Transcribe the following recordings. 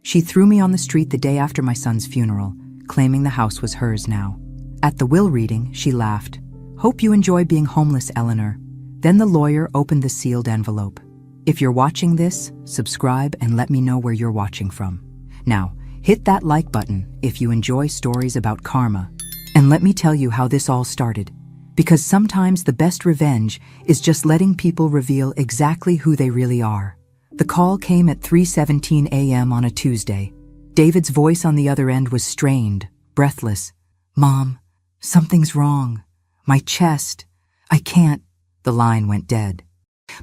She threw me on the street the day after my son's funeral, claiming the house was hers now. At the will reading, she laughed. "Hope you enjoy being homeless, Eleanor." Then the lawyer opened the sealed envelope. "If you're watching this, subscribe and let me know where you're watching from. Now, hit that like button if you enjoy stories about karma. And let me tell you how this all started. Because sometimes the best revenge is just letting people reveal exactly who they really are." The call came at 3:17 a.m. on a Tuesday. David's voice on the other end was strained, breathless. "Mom, something's wrong. My chest. I can't." The line went dead.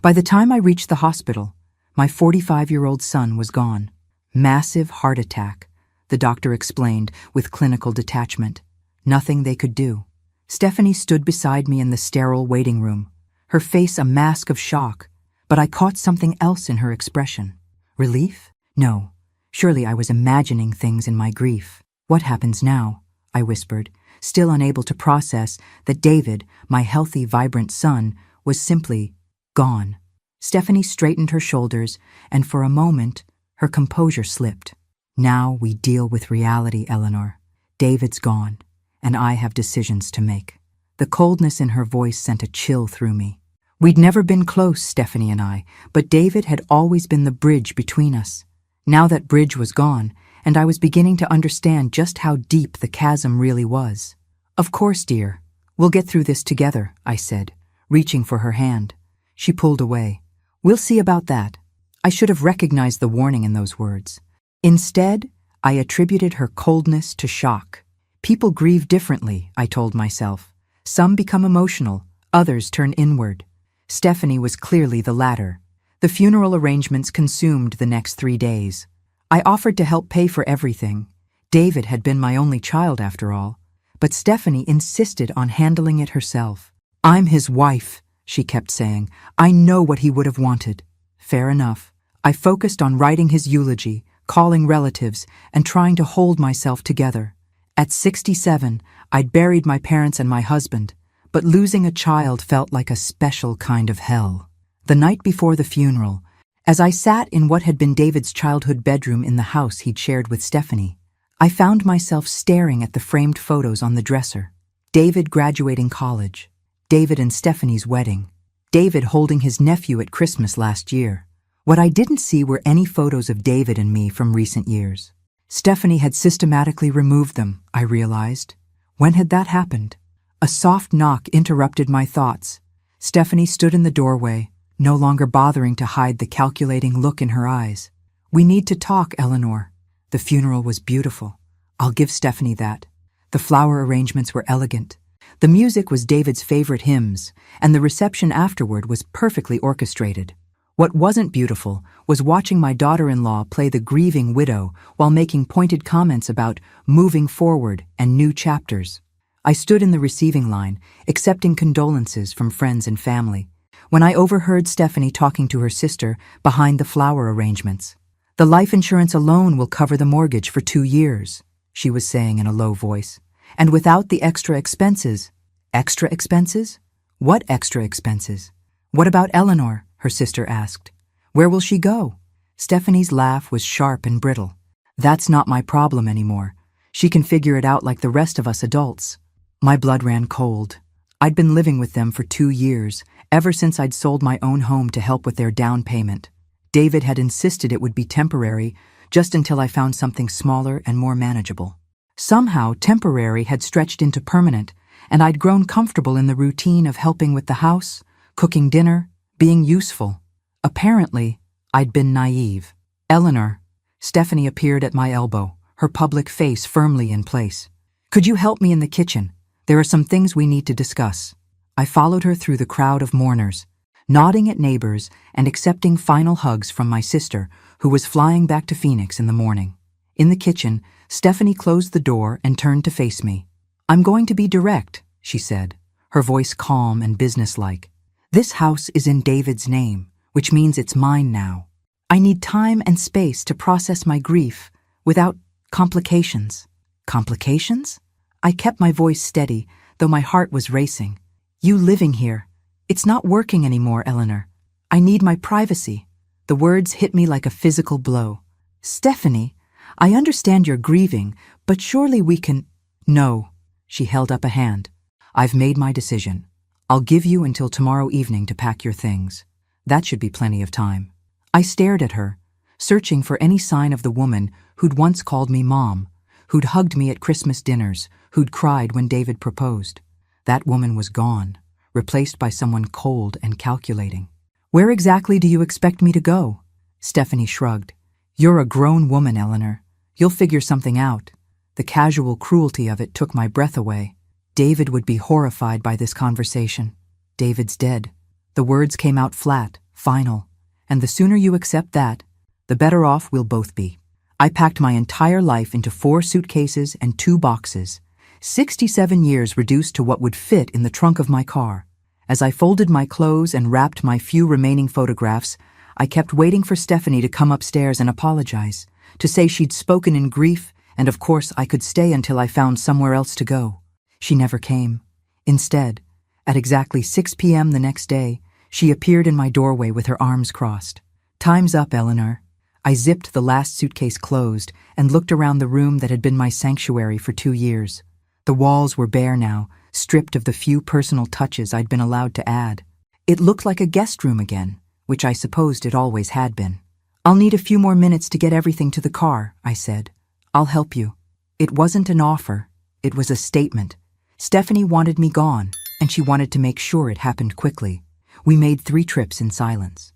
By the time I reached the hospital, my 45-year-old son was gone. "Massive heart attack," the doctor explained with clinical detachment. Nothing they could do. Stephanie stood beside me in the sterile waiting room, her face a mask of shock, but I caught something else in her expression. Relief? No. Surely I was imagining things in my grief. "What happens now?" I whispered, still unable to process that David, my healthy, vibrant son, was simply gone. Stephanie straightened her shoulders, and for a moment, her composure slipped. "Now we deal with reality, Eleanor. David's gone, and I have decisions to make." The coldness in her voice sent a chill through me. We'd never been close, Stephanie and I, but David had always been the bridge between us. Now that bridge was gone, and I was beginning to understand just how deep the chasm really was. "Of course, dear. We'll get through this together," I said, reaching for her hand. She pulled away. "We'll see about that." I should have recognized the warning in those words. Instead, I attributed her coldness to shock. People grieve differently, I told myself. Some become emotional, others turn inward. Stephanie was clearly the latter. The funeral arrangements consumed the next 3 days. I offered to help pay for everything. David had been my only child after all. But Stephanie insisted on handling it herself. "I'm his wife," she kept saying. "I know what he would have wanted." Fair enough. I focused on writing his eulogy, calling relatives, and trying to hold myself together. At 67, I'd buried my parents and my husband, but losing a child felt like a special kind of hell. The night before the funeral, as I sat in what had been David's childhood bedroom in the house he'd shared with Stephanie, I found myself staring at the framed photos on the dresser. David graduating college, David and Stephanie's wedding, David holding his nephew at Christmas last year. What I didn't see were any photos of David and me from recent years. Stephanie had systematically removed them, I realized. When had that happened? A soft knock interrupted my thoughts. Stephanie stood in the doorway, no longer bothering to hide the calculating look in her eyes. "We need to talk, Eleanor." The funeral was beautiful. I'll give Stephanie that. The flower arrangements were elegant. The music was David's favorite hymns, and the reception afterward was perfectly orchestrated. What wasn't beautiful was watching my daughter-in-law play the grieving widow while making pointed comments about moving forward and new chapters. I stood in the receiving line, accepting condolences from friends and family, when I overheard Stephanie talking to her sister behind the flower arrangements. "The life insurance alone will cover the mortgage for 2 years, she was saying in a low voice. "And without the extra expenses." "Extra expenses? What extra expenses?" "What about Eleanor?" her sister asked. "Where will she go?" Stephanie's laugh was sharp and brittle. "That's not my problem anymore. She can figure it out like the rest of us adults." My blood ran cold. I'd been living with them for 2 years, ever since I'd sold my own home to help with their down payment. David had insisted it would be temporary, just until I found something smaller and more manageable. Somehow, temporary had stretched into permanent, and I'd grown comfortable in the routine of helping with the house, cooking dinner, being useful. Apparently, I'd been naive. "Eleanor." Stephanie appeared at my elbow, her public face firmly in place. "Could you help me in the kitchen? There are some things we need to discuss." I followed her through the crowd of mourners, nodding at neighbors and accepting final hugs from my sister, who was flying back to Phoenix in the morning. In the kitchen, Stephanie closed the door and turned to face me. "I'm going to be direct," she said, her voice calm and businesslike. "This house is in David's name, which means it's mine now. I need time and space to process my grief without complications." "Complications?" I kept my voice steady, though my heart was racing. "You living here. It's not working anymore, Eleanor. I need my privacy." The words hit me like a physical blow. "Stephanie, I understand you're grieving, but surely we can— No, she held up a hand. I've made my decision. I'll give you until tomorrow evening to pack your things. That should be plenty of time. I stared at her, searching for any sign of the woman who'd once called me Mom, who'd hugged me at Christmas dinners, who'd cried when David proposed. That woman was gone, replaced by someone cold and calculating. Where exactly do you expect me to go? Stephanie shrugged. You're a grown woman, Eleanor. You'll figure something out. The casual cruelty of it took my breath away. David would be horrified by this conversation. David's dead. The words came out flat, final. And the sooner you accept that, the better off we'll both be. I packed my entire life into 4 suitcases and 2 boxes. 67 years reduced to what would fit in the trunk of my car. As I folded my clothes and wrapped my few remaining photographs, I kept waiting for Stephanie to come upstairs and apologize, to say she'd spoken in grief, and of course I could stay until I found somewhere else to go. She never came. Instead, at exactly 6 p.m. the next day, she appeared in my doorway with her arms crossed. Time's up, Eleanor. I zipped the last suitcase closed and looked around the room that had been my sanctuary for 2 years. The walls were bare now, stripped of the few personal touches I'd been allowed to add. It looked like a guest room again, which I supposed it always had been. I'll need a few more minutes to get everything to the car, I said. I'll help you. It wasn't an offer. It was a statement. Stephanie wanted me gone, and she wanted to make sure it happened quickly. We made 3 trips in silence.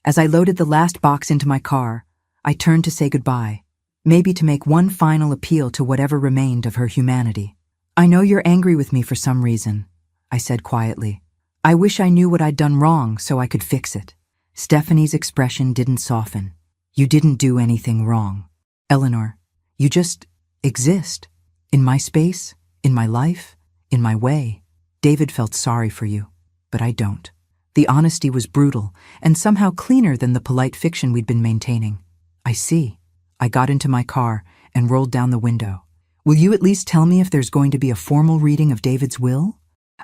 As I loaded the last box into my car, I turned to say goodbye, maybe to make one final appeal to whatever remained of her humanity. I know you're angry with me for some reason, I said quietly. I wish I knew what I'd done wrong so I could fix it. Stephanie's expression didn't soften. You didn't do anything wrong. Eleanor, you just exist. In my space, in my life, in my way. David felt sorry for you, but I don't. The honesty was brutal and somehow cleaner than the polite fiction we'd been maintaining. I see. I got into my car and rolled down the window. Will you at least tell me if there's going to be a formal reading of David's will?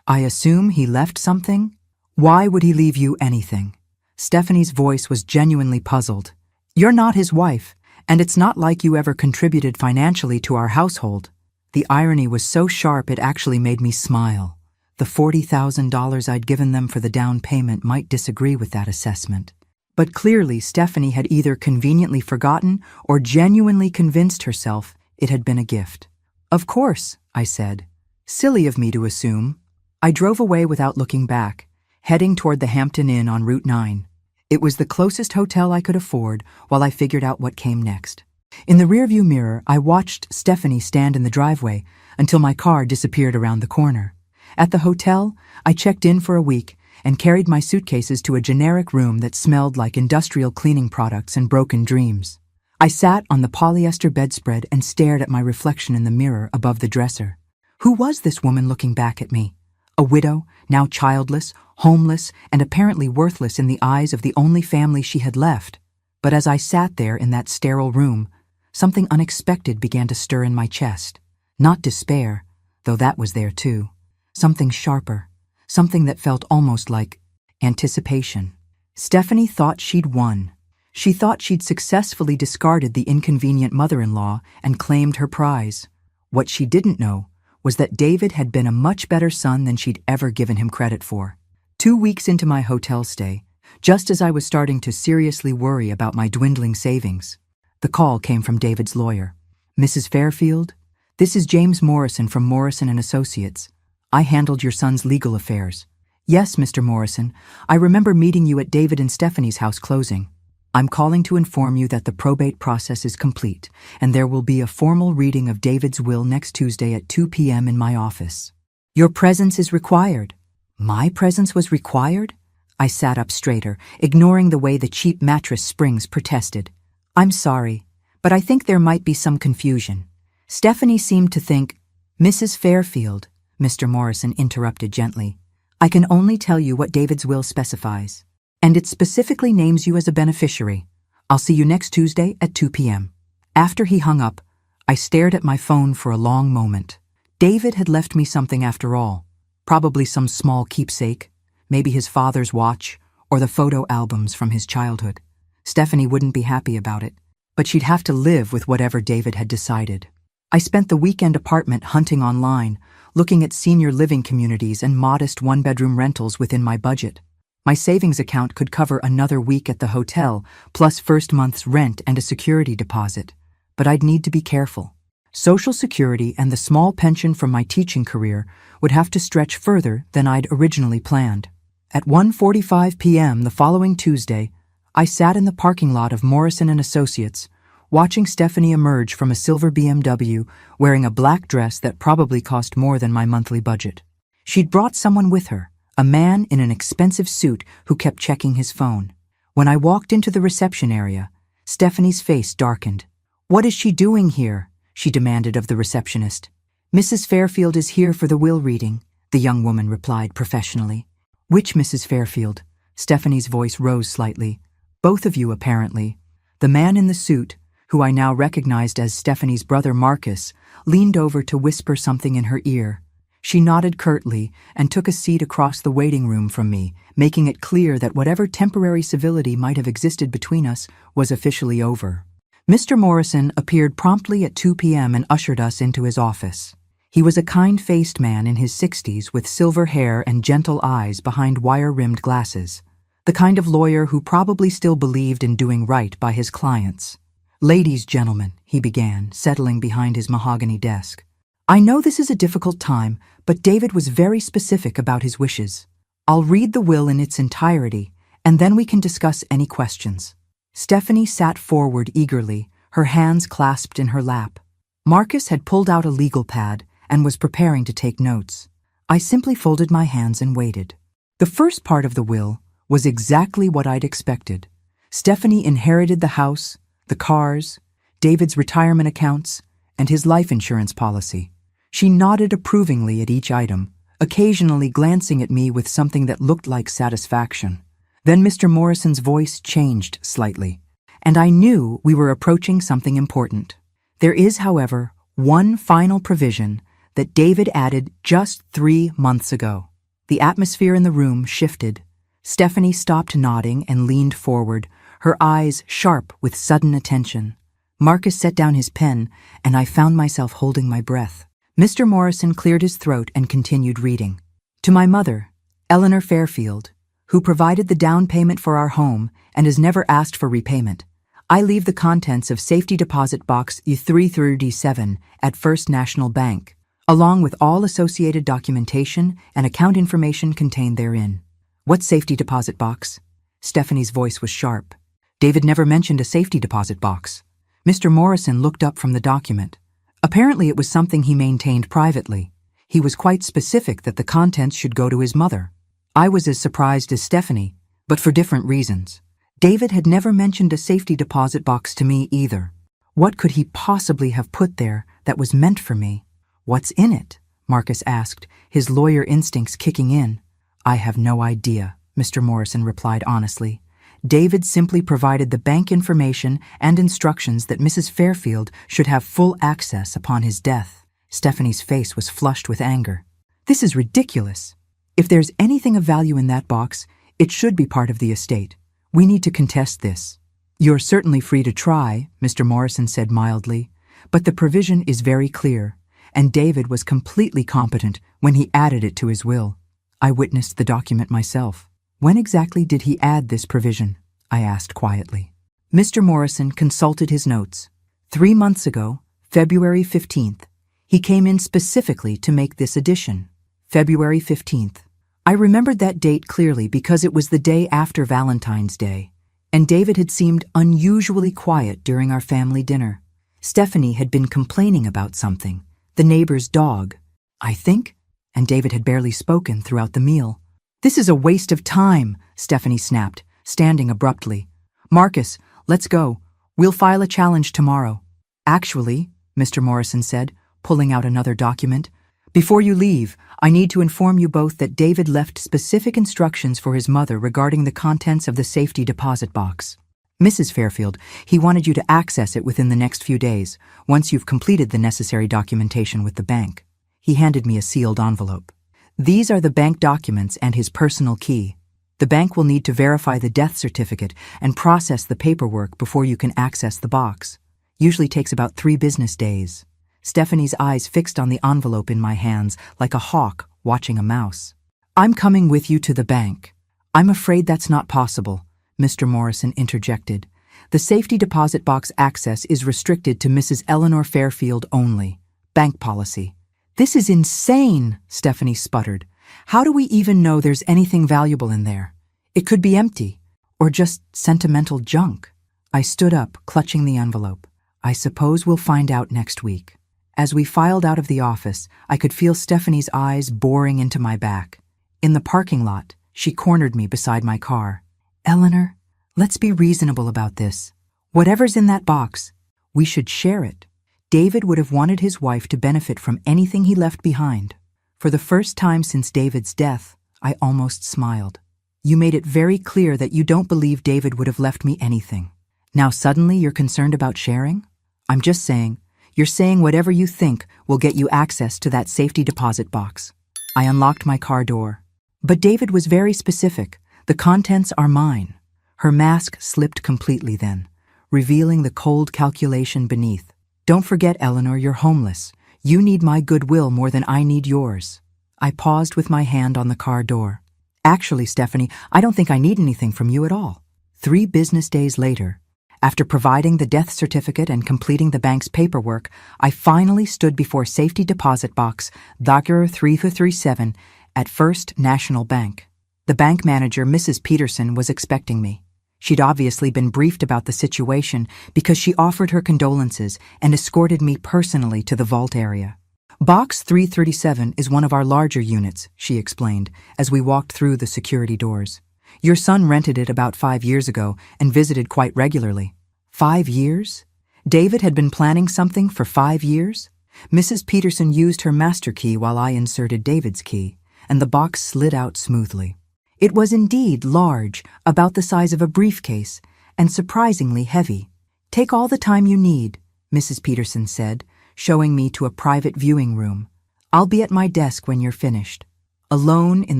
I assume he left something? Why would he leave you anything? Stephanie's voice was genuinely puzzled. You're not his wife, and it's not like you ever contributed financially to our household. The irony was so sharp it actually made me smile. The $40,000 I'd given them for the down payment might disagree with that assessment. But clearly Stephanie had either conveniently forgotten or genuinely convinced herself it had been a gift. Of course, I said. Silly of me to assume. I drove away without looking back, heading toward the Hampton Inn on Route 9. It was the closest hotel I could afford while I figured out what came next. In the rearview mirror, I watched Stephanie stand in the driveway until my car disappeared around the corner. At the hotel, I checked in for a week and carried my suitcases to a generic room that smelled like industrial cleaning products and broken dreams. I sat on the polyester bedspread and stared at my reflection in the mirror above the dresser. Who was this woman looking back at me? A widow, now childless, homeless, and apparently worthless in the eyes of the only family she had left. But as I sat there in that sterile room, something unexpected began to stir in my chest. Not despair, though that was there too. Something sharper, something that felt almost like anticipation. Stephanie thought she'd won. She thought she'd successfully discarded the inconvenient mother-in-law and claimed her prize. What she didn't know was that David had been a much better son than she'd ever given him credit for. 2 weeks into my hotel stay, just as I was starting to seriously worry about my dwindling savings, the call came from David's lawyer. Mrs. Fairfield, this is James Morrison from Morrison & Associates. I handled your son's legal affairs. Yes, Mr. Morrison, I remember meeting you at David and Stephanie's house closing. I'm calling to inform you that the probate process is complete, and there will be a formal reading of David's will next Tuesday at 2 p.m. in my office. Your presence is required. My presence was required? I sat up straighter, ignoring the way the cheap mattress springs protested. I'm sorry, but I think there might be some confusion. Stephanie seemed to think, Mrs. Fairfield, Mr. Morrison interrupted gently. I can only tell you what David's will specifies, and it specifically names you as a beneficiary. I'll see you next Tuesday at 2 p.m. After he hung up, I stared at my phone for a long moment. David had left me something after all, probably some small keepsake, maybe his father's watch, or the photo albums from his childhood. Stephanie wouldn't be happy about it. but she'd have to live with whatever David had decided. I spent the weekend apartment hunting online, looking at senior living communities and modest one-bedroom rentals within my budget. My savings account could cover another week at the hotel, plus first month's rent and a security deposit. But I'd need to be careful. Social Security and the small pension from my teaching career would have to stretch further than I'd originally planned. At 1:45 p.m. the following Tuesday, I sat in the parking lot of Morrison & Associates, watching Stephanie emerge from a silver BMW wearing a black dress that probably cost more than my monthly budget. She'd brought someone with her, a man in an expensive suit who kept checking his phone. When I walked into the reception area, Stephanie's face darkened. "What is she doing here?" she demanded of the receptionist. "Mrs. Fairfield is here for the will reading," the young woman replied professionally. "Which Mrs. Fairfield?" Stephanie's voice rose slightly. "Both of you, apparently." The man in the suit, who I now recognized as Stephanie's brother Marcus, leaned over to whisper something in her ear. She nodded curtly and took a seat across the waiting room from me, making it clear that whatever temporary civility might have existed between us was officially over. Mr. Morrison appeared promptly at 2 p.m. and ushered us into his office. He was a kind-faced man in his 60s with silver hair and gentle eyes behind wire-rimmed glasses, the kind of lawyer who probably still believed in doing right by his clients. "Ladies, gentlemen," he began, settling behind his mahogany desk. "I know this is a difficult time, but David was very specific about his wishes. I'll read the will in its entirety, and then we can discuss any questions." Stephanie sat forward eagerly, her hands clasped in her lap. Marcus had pulled out a legal pad and was preparing to take notes. I simply folded my hands and waited. The first part of the will was exactly what I'd expected. Stephanie inherited the house, the cars, David's retirement accounts, and his life insurance policy. She nodded approvingly at each item, occasionally glancing at me with something that looked like satisfaction. Then Mr. Morrison's voice changed slightly, and I knew we were approaching something important. There is, however, one final provision that David added just 3 months ago. The atmosphere in the room shifted. Stephanie stopped nodding and leaned forward, her eyes sharp with sudden attention. Marcus set down his pen, and I found myself holding my breath. Mr. Morrison cleared his throat and continued reading. "To my mother, Eleanor Fairfield, who provided the down payment for our home and has never asked for repayment, I leave the contents of Safety Deposit Box U337 at First National Bank, along with all associated documentation and account information contained therein." "What safety deposit box?" Stephanie's voice was sharp. "David never mentioned a safety deposit box." Mr. Morrison looked up from the document. Apparently it was something he maintained privately. He was quite specific that the contents should go to his mother. I was as surprised as Stephanie, but for different reasons. David had never mentioned a safety deposit box to me either. What could he possibly have put there that was meant for me? "What's in it?" Marcus asked, his lawyer instincts kicking in. "I have no idea," Mr. Morrison replied honestly. "David simply provided the bank information and instructions that Mrs. Fairfield should have full access upon his death." Stephanie's face was flushed with anger. "This is ridiculous. If there's anything of value in that box, it should be part of the estate. We need to contest this." "You're certainly free to try," Mr. Morrison said mildly, "but the provision is very clear, and David was completely competent when he added it to his will. I witnessed the document myself." "When exactly did he add this provision?" I asked quietly. Mr. Morrison consulted his notes. 3 months ago, February 15th, he came in specifically to make this addition. February 15th. I remembered that date clearly because it was the day after Valentine's Day, and David had seemed unusually quiet during our family dinner. Stephanie had been complaining about something, the neighbor's dog, I think, and David had barely spoken throughout the meal. "This is a waste of time," Stephanie snapped, standing abruptly. "Marcus, let's go. We'll file a challenge tomorrow." "Actually," Mr. Morrison said, pulling out another document, "before you leave, I need to inform you both that David left specific instructions for his mother regarding the contents of the safety deposit box. Mrs. Fairfield, he wanted you to access it within the next few days, once you've completed the necessary documentation with the bank." He handed me a sealed envelope. "These are the bank documents and his personal key. The bank will need to verify the death certificate and process the paperwork before you can access the box. Usually takes about 3 business days. Stephanie's eyes fixed on the envelope in my hands like a hawk watching a mouse. I'm coming with you to the bank. I'm afraid that's not possible, Mr. Morrison interjected. The safety deposit box access is restricted to Mrs. Eleanor Fairfield only. Bank policy. This is insane, Stephanie sputtered. How do we even know there's anything valuable in there? It could be empty, or just sentimental junk. I stood up, clutching the envelope. I suppose we'll find out next week. As we filed out of the office, I could feel Stephanie's eyes boring into my back. In the parking lot, she cornered me beside my car. Eleanor, let's be reasonable about this. Whatever's in that box, we should share it. David would have wanted his wife to benefit from anything he left behind. For the first time since David's death, I almost smiled. You made it very clear that you don't believe David would have left me anything. Now suddenly you're concerned about sharing? I'm just saying, you're saying whatever you think will get you access to that safety deposit box. I unlocked my car door. But David was very specific. The contents are mine. Her mask slipped completely then, revealing the cold calculation beneath. Don't forget, Eleanor, you're homeless. You need my goodwill more than I need yours. I paused with my hand on the car door. Actually, Stephanie, I don't think I need anything from you at all. 3 business days later, after providing the death certificate and completing the bank's paperwork, I finally stood before safety deposit box Dr. 3337 at First National Bank. The bank manager, Mrs. Peterson, was expecting me. She'd obviously been briefed about the situation because she offered her condolences and escorted me personally to the vault area. Box 337 is one of our larger units, she explained, as we walked through the security doors. Your son rented it about 5 years ago and visited quite regularly. 5 years? David had been planning something for 5 years? Mrs. Peterson used her master key while I inserted David's key, and the box slid out smoothly. It was indeed large, about the size of a briefcase, and surprisingly heavy. Take all the time you need, Mrs. Peterson said, showing me to a private viewing room. I'll be at my desk when you're finished. Alone in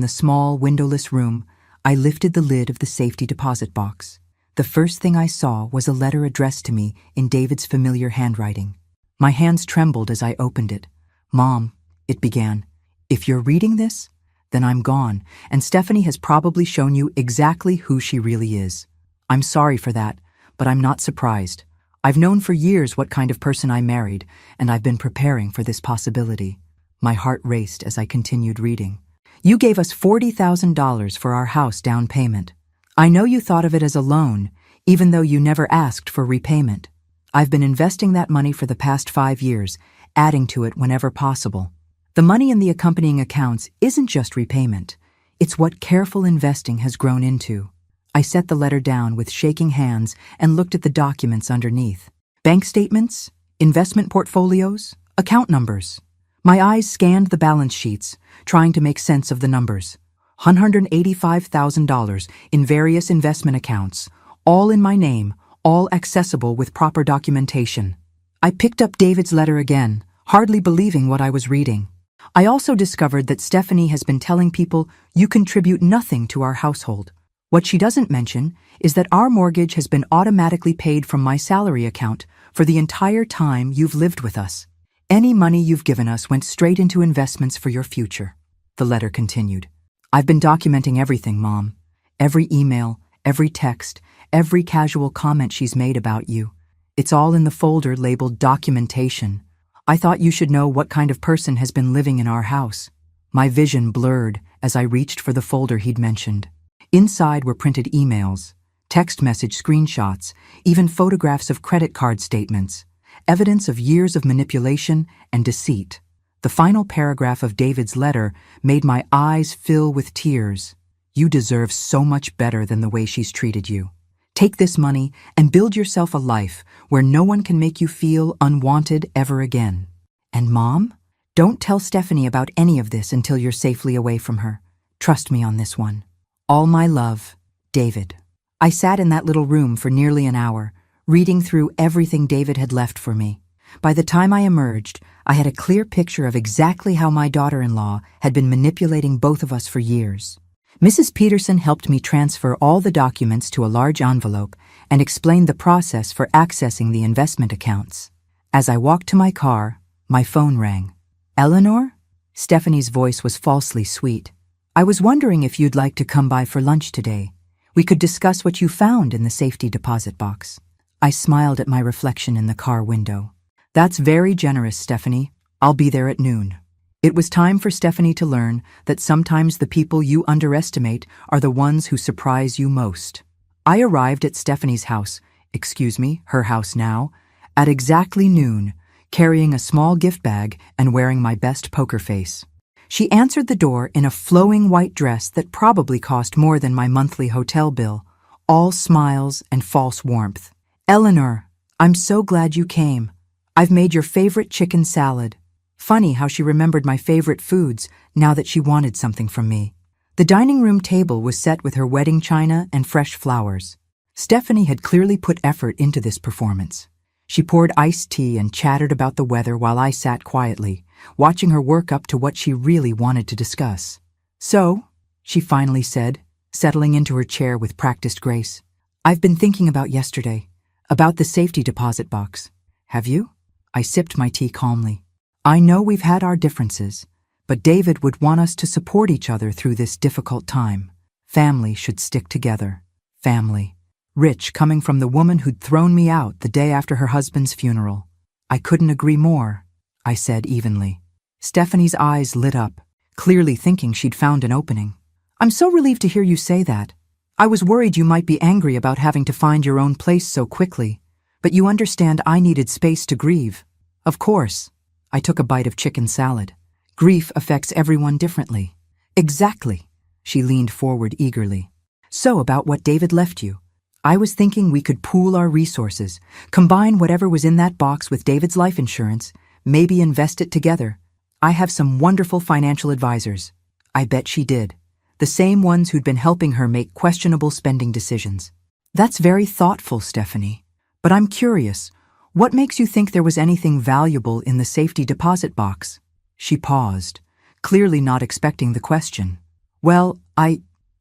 the small, windowless room, I lifted the lid of the safety deposit box. The first thing I saw was a letter addressed to me in David's familiar handwriting. My hands trembled as I opened it. Mom, it began, if you're reading this, then I'm gone, and Stephanie has probably shown you exactly who she really is. I'm sorry for that, but I'm not surprised. I've known for years what kind of person I married, and I've been preparing for this possibility. My heart raced as I continued reading. You gave us $40,000 for our house down payment. I know you thought of it as a loan, even though you never asked for repayment. I've been investing that money for the past 5 years, adding to it whenever possible. The money in the accompanying accounts isn't just repayment. It's what careful investing has grown into. I set the letter down with shaking hands and looked at the documents underneath. Bank statements, investment portfolios, account numbers. My eyes scanned the balance sheets, trying to make sense of the numbers. $185,000 in various investment accounts, all in my name, all accessible with proper documentation. I picked up David's letter again, hardly believing what I was reading. I also discovered that Stephanie has been telling people you contribute nothing to our household. What she doesn't mention is that our mortgage has been automatically paid from my salary account for the entire time you've lived with us. Any money you've given us went straight into investments for your future. The letter continued. I've been documenting everything, Mom. Every email, every text, every casual comment she's made about you. It's all in the folder labeled documentation. I thought you should know what kind of person has been living in our house. My vision blurred as I reached for the folder he'd mentioned. Inside were printed emails, text message screenshots, even photographs of credit card statements, evidence of years of manipulation and deceit. The final paragraph of David's letter made my eyes fill with tears. You deserve so much better than the way she's treated you. Take this money and build yourself a life where no one can make you feel unwanted ever again. And Mom, don't tell Stephanie about any of this until you're safely away from her. Trust me on this one. All my love, David. I sat in that little room for nearly an hour, reading through everything David had left for me. By the time I emerged, I had a clear picture of exactly how my daughter-in-law had been manipulating both of us for years. Mrs. Peterson helped me transfer all the documents to a large envelope and explained the process for accessing the investment accounts. As I walked to my car, my phone rang. "Eleanor?" Stephanie's voice was falsely sweet. "I was wondering if you'd like to come by for lunch today. We could discuss what you found in the safety deposit box." I smiled at my reflection in the car window. "That's very generous, Stephanie. I'll be there at noon." It was time for Stephanie to learn that sometimes the people you underestimate are the ones who surprise you most. I arrived at Stephanie's house, her house now, at exactly noon, carrying a small gift bag and wearing my best poker face. She answered the door in a flowing white dress that probably cost more than my monthly hotel bill, all smiles and false warmth. "Eleanor, I'm so glad you came. I've made your favorite chicken salad." Funny how she remembered my favorite foods now that she wanted something from me. The dining room table was set with her wedding china and fresh flowers. Stephanie had clearly put effort into this performance. She poured iced tea and chattered about the weather while I sat quietly, watching her work up to what she really wanted to discuss. "So," she finally said, settling into her chair with practiced grace, "I've been thinking about yesterday, about the safety deposit box." "Have you?" I sipped my tea calmly. "I know we've had our differences, but David would want us to support each other through this difficult time. Family should stick together. Family." Rich coming from the woman who'd thrown me out the day after her husband's funeral. "I couldn't agree more," I said evenly. Stephanie's eyes lit up, clearly thinking she'd found an opening. "I'm so relieved to hear you say that. I was worried you might be angry about having to find your own place so quickly, but you understand I needed space to grieve." "Of course." I took a bite of chicken salad. "Grief affects everyone differently." "Exactly." She leaned forward eagerly. "So about what David left you. I was thinking we could pool our resources, combine whatever was in that box with David's life insurance, maybe invest it together. I have some wonderful financial advisors." I bet she did. The same ones who'd been helping her make questionable spending decisions. "That's very thoughtful, Stephanie. But I'm curious, what makes you think there was anything valuable in the safety deposit box?" She paused, clearly not expecting the question. "Well,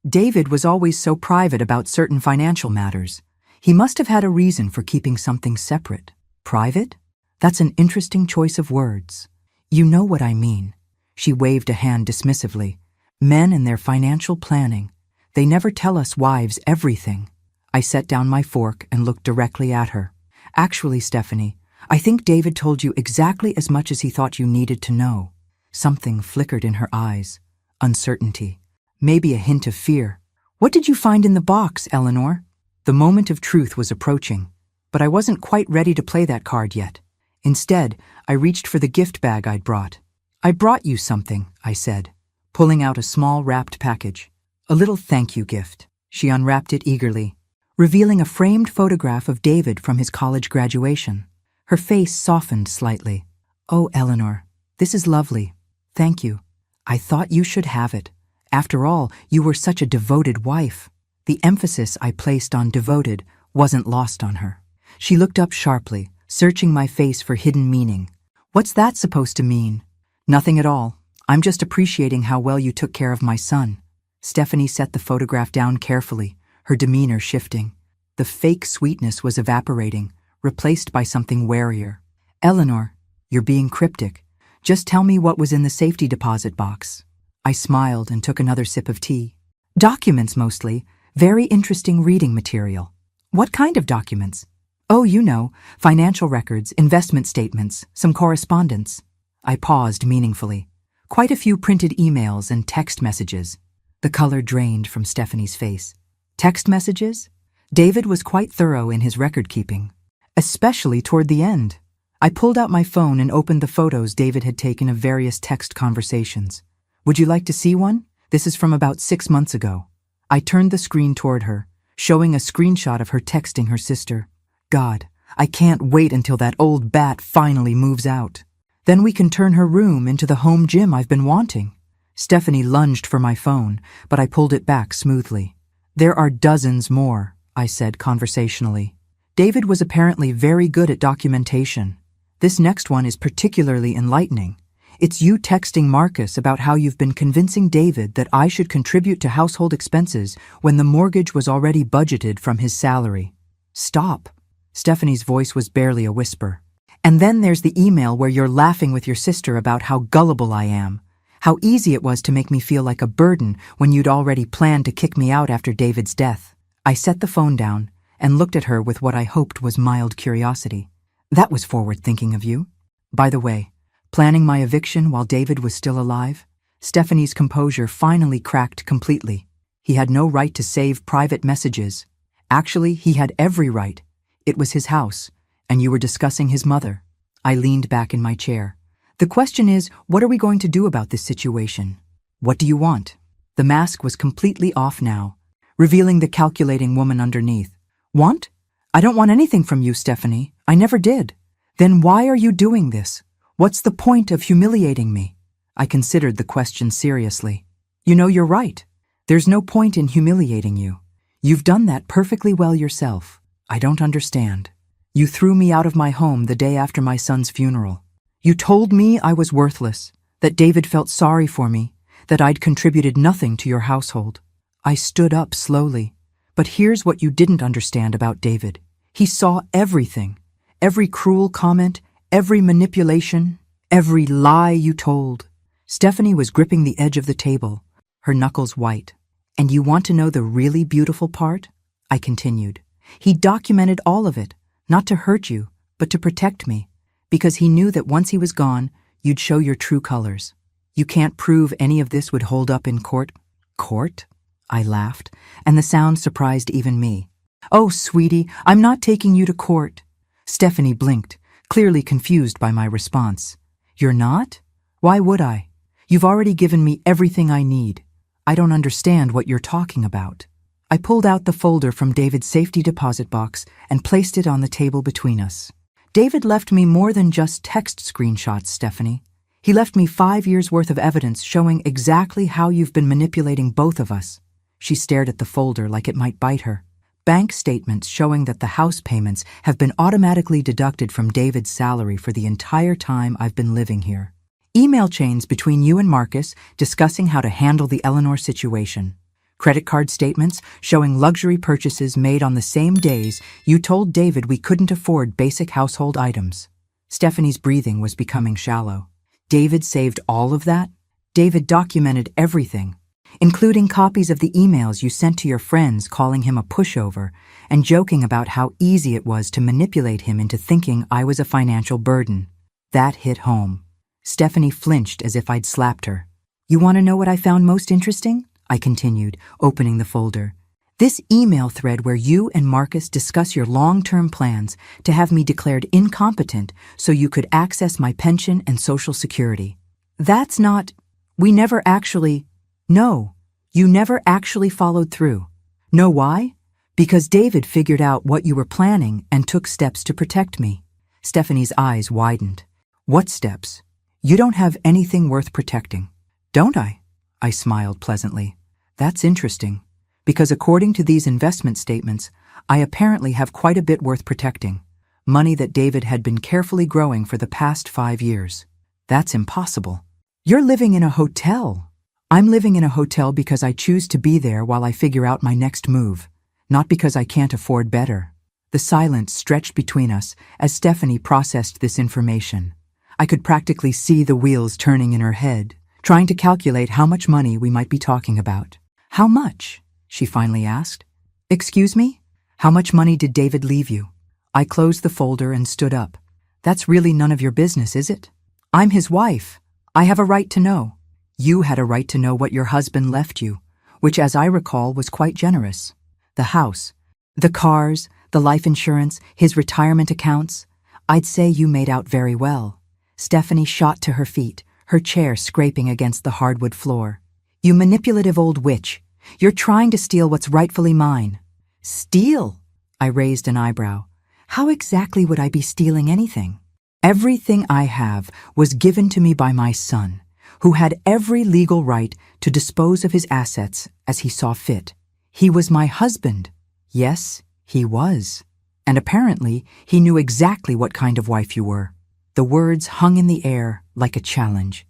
David was always so private about certain financial matters. He must have had a reason for keeping something separate." "Private? That's an interesting choice of words." "You know what I mean." She waved a hand dismissively. "Men and their financial planning. They never tell us wives everything." I set down my fork and looked directly at her. "Actually, Stephanie, I think David told you exactly as much as he thought you needed to know." Something flickered in her eyes. Uncertainty. Maybe a hint of fear. "What did you find in the box, Eleanor?" The moment of truth was approaching, but I wasn't quite ready to play that card yet. Instead, I reached for the gift bag I'd brought. "I brought you something," I said, pulling out a small wrapped package. "A little thank you gift." She unwrapped it eagerly, revealing a framed photograph of David from his college graduation. Her face softened slightly. "Oh, Eleanor, this is lovely. Thank you. I thought you should have it. After all, you were such a devoted wife." The emphasis I placed on devoted wasn't lost on her. She looked up sharply, searching my face for hidden meaning. "What's that supposed to mean?" "Nothing at all. I'm just appreciating how well you took care of my son." Stephanie set the photograph down carefully, her demeanor shifting. The fake sweetness was evaporating, replaced by something warier. "Eleanor, you're being cryptic. Just tell me what was in the safety deposit box." I smiled and took another sip of tea. "Documents mostly. Very interesting reading material." "What kind of documents?" "Oh, you know, financial records, investment statements, some correspondence." I paused meaningfully. "Quite a few printed emails and text messages." The color drained from Stephanie's face. "Text messages?" David was quite thorough in his record-keeping, especially toward the end. I pulled out my phone and opened the photos David had taken of various text conversations. "Would you like to see one? This is from about 6 months ago." I turned the screen toward her, showing a screenshot of her texting her sister. "God, I can't wait until that old bat finally moves out. Then we can turn her room into the home gym I've been wanting." Stephanie lunged for my phone, but I pulled it back smoothly. "There are dozens more," I said conversationally. David was apparently very good at documentation. "This next one is particularly enlightening. It's you texting Marcus about how you've been convincing David that I should contribute to household expenses when the mortgage was already budgeted from his salary. Stop. Stephanie's voice was barely a whisper. And then there's the email where you're laughing with your sister about how gullible I am, how easy it was to make me feel like a burden when you'd already planned to kick me out after David's death. I set the phone down and looked at her with what I hoped was mild curiosity. That was forward-thinking of you. By the way, planning my eviction while David was still alive? Stephanie's composure finally cracked completely. He had no right to save private messages. Actually, he had every right. It was his house, and you were discussing his mother. I leaned back in my chair. The question is, what are we going to do about this situation? What do you want? The mask was completely off now, revealing the calculating woman underneath. Want? I don't want anything from you, Stephanie. I never did. Then why are you doing this? What's the point of humiliating me? I considered the question seriously. You know, you're right. There's no point in humiliating you. You've done that perfectly well yourself. I don't understand. You threw me out of my home the day after my son's funeral. You told me I was worthless, that David felt sorry for me, that I'd contributed nothing to your household. I stood up slowly. But here's what you didn't understand about David. He saw everything. Every cruel comment, every manipulation, every lie you told. Stephanie was gripping the edge of the table, her knuckles white. And you want to know the really beautiful part? I continued. He documented all of it, not to hurt you, but to protect me, because he knew that once he was gone, you'd show your true colors. You can't prove any of this would hold up in court. Court? I laughed, and the sound surprised even me. Oh, sweetie, I'm not taking you to court. Stephanie blinked, clearly confused by my response. You're not? Why would I? You've already given me everything I need. I don't understand what you're talking about. I pulled out the folder from David's safety deposit box and placed it on the table between us. David left me more than just text screenshots, Stephanie. He left me 5 years' worth of evidence showing exactly how you've been manipulating both of us. She stared at the folder like it might bite her. Bank statements showing that the house payments have been automatically deducted from David's salary for the entire time I've been living here. Email chains between you and Marcus discussing how to handle the Eleanor situation. Credit card statements showing luxury purchases made on the same days you told David we couldn't afford basic household items. Stephanie's breathing was becoming shallow. David saved all of that? David documented everything, including copies of the emails you sent to your friends calling him a pushover and joking about how easy it was to manipulate him into thinking I was a financial burden. That hit home. Stephanie flinched as if I'd slapped her. You want to know what I found most interesting? I continued, opening the folder. This email thread where you and Marcus discuss your long-term plans to have me declared incompetent so you could access my pension and Social Security. That's not... We never actually... No, you never actually followed through. Know why? Because David figured out what you were planning and took steps to protect me. Stephanie's eyes widened. What steps? You don't have anything worth protecting. Don't I? I smiled pleasantly. That's interesting, because according to these investment statements, I apparently have quite a bit worth protecting. Money that David had been carefully growing for the past 5 years. That's impossible. You're living in a hotel. I'm living in a hotel because I choose to be there while I figure out my next move, not because I can't afford better. The silence stretched between us as Stephanie processed this information. I could practically see the wheels turning in her head, trying to calculate how much money we might be talking about. How much? She finally asked. Excuse me? How much money did David leave you? I closed the folder and stood up. That's really none of your business, is it? I'm his wife. I have a right to know. You had a right to know what your husband left you, which, as I recall, was quite generous. The house, the cars, the life insurance, his retirement accounts. I'd say you made out very well. Stephanie shot to her feet, her chair scraping against the hardwood floor. You manipulative old witch. You're trying to steal what's rightfully mine. Steal? I raised an eyebrow. How exactly would I be stealing anything? Everything I have was given to me by my son, who had every legal right to dispose of his assets as he saw fit. He was my husband. Yes, he was. And apparently, he knew exactly what kind of wife you were. The words hung in the air like a challenge.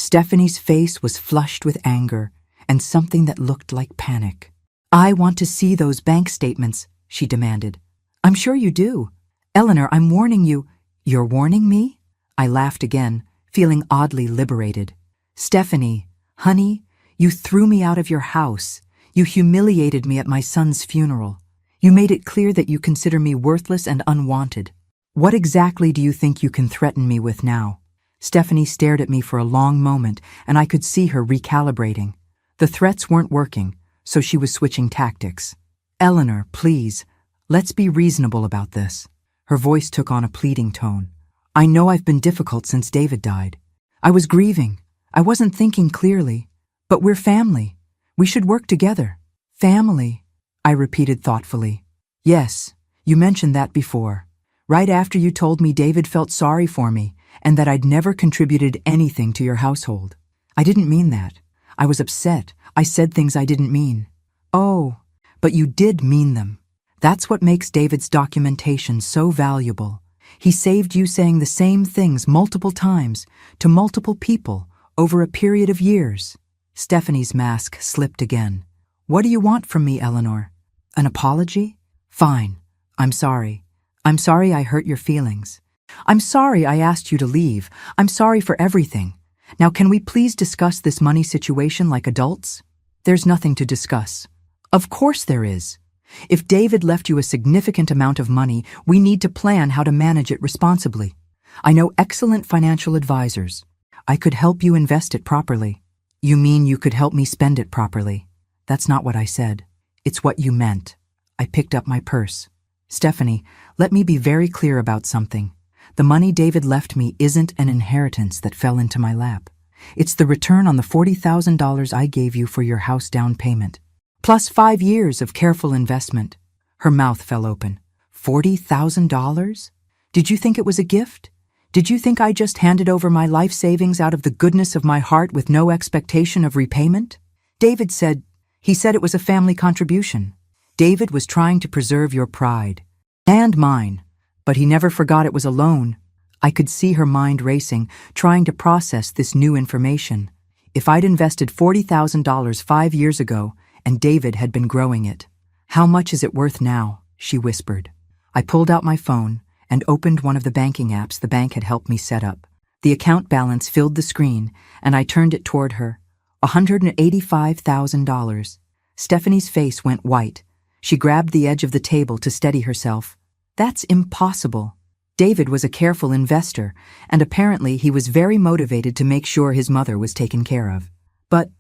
Stephanie's face was flushed with anger and something that looked like panic. "I want to see those bank statements," she demanded. "I'm sure you do. Eleanor, I'm warning you." "You're warning me?" I laughed again, feeling oddly liberated. "Stephanie, honey, you threw me out of your house. You humiliated me at my son's funeral. You made it clear that you consider me worthless and unwanted. What exactly do you think you can threaten me with now?" Stephanie stared at me for a long moment, and I could see her recalibrating. The threats weren't working, so she was switching tactics. "Eleanor, please, let's be reasonable about this." Her voice took on a pleading tone. "I know I've been difficult since David died. I was grieving. I wasn't thinking clearly. But we're family. We should work together." "Family," I repeated thoughtfully. "Yes, you mentioned that before. Right after you told me David felt sorry for me and that I'd never contributed anything to your household. I didn't mean that. I was upset. I said things I didn't mean." "Oh, but you did mean them. That's what makes David's documentation so valuable. He saved you saying the same things multiple times to multiple people over a period of years." Stephanie's mask slipped again. "What do you want from me, Eleanor? An apology? Fine. I'm sorry. I'm sorry I hurt your feelings. I'm sorry I asked you to leave. I'm sorry for everything. Now can we please discuss this money situation like adults?" "There's nothing to discuss." "Of course there is. If David left you a significant amount of money, we need to plan how to manage it responsibly. I know excellent financial advisors. I could help you invest it properly." "You mean you could help me spend it properly?" "That's not what I said. It's what you meant." I picked up my purse. "Stephanie, let me be very clear about something. The money David left me isn't an inheritance that fell into my lap. It's the return on the $40,000 I gave you for your house down payment, plus 5 years of careful investment." Her mouth fell open. $40,000? Did you think it was a gift? Did you think I just handed over my life savings out of the goodness of my heart with no expectation of repayment? David said it was a family contribution. David was trying to preserve your pride. And mine. But he never forgot it was a loan. I could see her mind racing, trying to process this new information. If I'd invested $40,000 5 years ago, and David had been growing it. "How much is it worth now?" she whispered. I pulled out my phone and opened one of the banking apps the bank had helped me set up. The account balance filled the screen, and I turned it toward her. $185,000. Stephanie's face went white. She grabbed the edge of the table to steady herself. "That's impossible." David was a careful investor, and apparently he was very motivated to make sure his mother was taken care of. But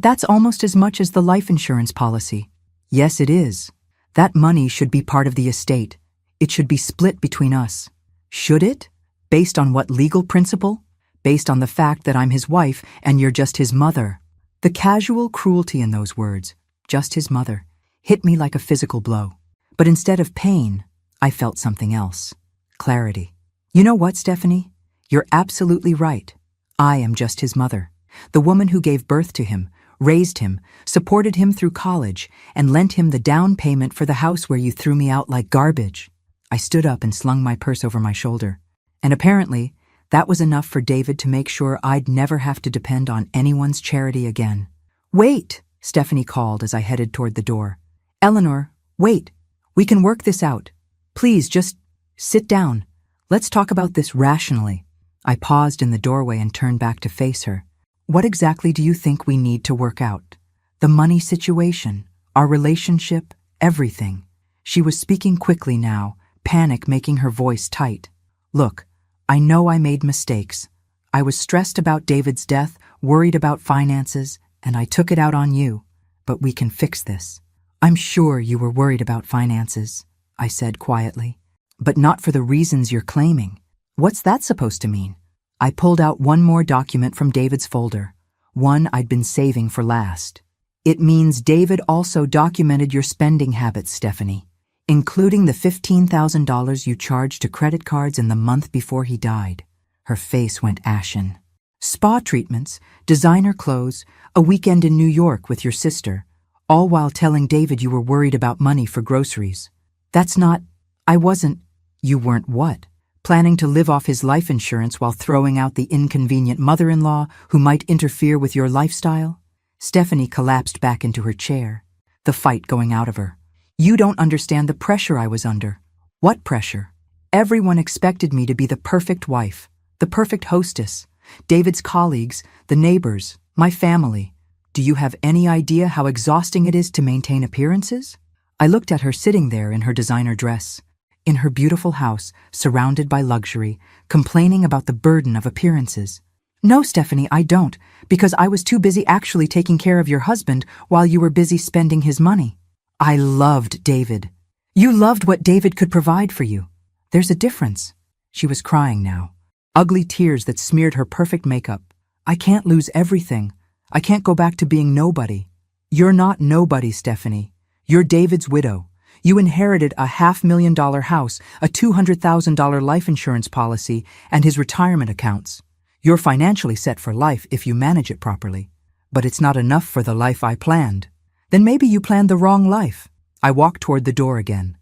that's almost as much as the life insurance policy." "Yes, it is. That money should be part of the estate. It should be split between us." "Should it? Based on what legal principle? Based on the fact that I'm his wife and you're just his mother." The casual cruelty in those words, "just his mother," hit me like a physical blow. But instead of pain, I felt something else. Clarity. "You know what, Stephanie? You're absolutely right. I am just his mother. The woman who gave birth to him, raised him, supported him through college, and lent him the down payment for the house where you threw me out like garbage." I stood up and slung my purse over my shoulder. And apparently, that was enough for David to make sure I'd never have to depend on anyone's charity again. "Wait," Stephanie called as I headed toward the door. "Eleanor, wait. We can work this out. Please, just sit down. Let's talk about this rationally." I paused in the doorway and turned back to face her. "What exactly do you think we need to work out? The money situation, our relationship, everything." She was speaking quickly now, panic making her voice tight. "Look, I know I made mistakes. I was stressed about David's death, worried about finances, and I took it out on you. But we can fix this." "I'm sure you were worried about finances," I said quietly. "But not for the reasons you're claiming." "What's that supposed to mean?" I pulled out one more document from David's folder, one I'd been saving for last. "It means David also documented your spending habits, Stephanie, including the $15,000 you charged to credit cards in the month before he died." Her face went ashen. "Spa treatments, designer clothes, a weekend in New York with your sister, all while telling David you were worried about money for groceries. That's not—" "I wasn't—" "You weren't what? planning to live off his life insurance while throwing out the inconvenient mother-in-law who might interfere with your lifestyle? Stephanie collapsed back into her chair, the fight going out of her. You don't understand the pressure I was under. What pressure? Everyone expected me to be the perfect wife, the perfect hostess, David's colleagues, the neighbors, my family. Do you have any idea how exhausting it is to maintain appearances? I looked at her sitting there in her designer dress, in her beautiful house, surrounded by luxury, complaining about the burden of appearances. No, Stephanie, I don't, because I was too busy actually taking care of your husband while you were busy spending his money. I loved David. You loved what David could provide for you. There's a difference. She was crying now, ugly tears that smeared her perfect makeup. I can't lose everything. I can't go back to being nobody. You're not nobody, Stephanie. You're David's widow. You inherited a $500,000 house, a $200,000 life insurance policy, and his retirement accounts. You're financially set for life if you manage it properly. But it's not enough for the life I planned. Then maybe you planned the wrong life. I walked toward the door again.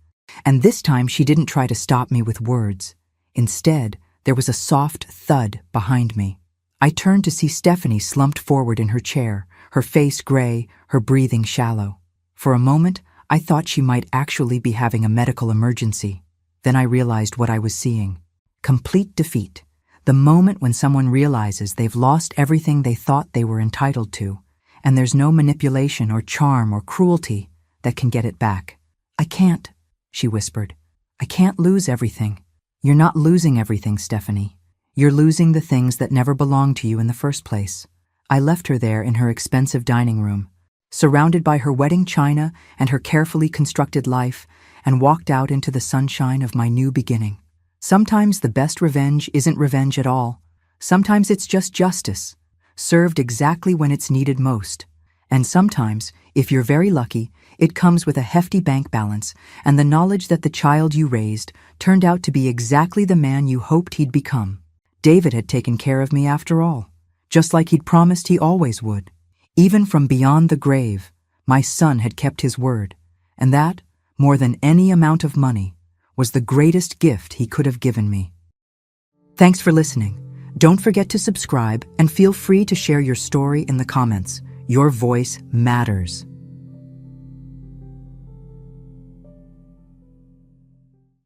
And this time she didn't try to stop me with words. Instead, there was a soft thud behind me. I turned to see Stephanie slumped forward in her chair, her face gray, her breathing shallow. For a moment, I thought she might actually be having a medical emergency. Then I realized what I was seeing. Complete defeat. The moment when someone realizes they've lost everything they thought they were entitled to, and there's no manipulation or charm or cruelty that can get it back. I can't, she whispered. I can't lose everything. You're not losing everything, Stephanie. You're losing the things that never belonged to you in the first place. I left her there in her expensive dining room, surrounded by her wedding china and her carefully constructed life, and walked out into the sunshine of my new beginning. Sometimes the best revenge isn't revenge at all. Sometimes it's just justice, served exactly when it's needed most. And sometimes, if you're very lucky, it comes with a hefty bank balance and the knowledge that the child you raised turned out to be exactly the man you hoped he'd become. David had taken care of me after all, just like he'd promised he always would. Even from beyond the grave, my son had kept his word, and that, more than any amount of money, was the greatest gift he could have given me. Thanks for listening. Don't forget to subscribe and feel free to share your story in the comments. Your voice matters.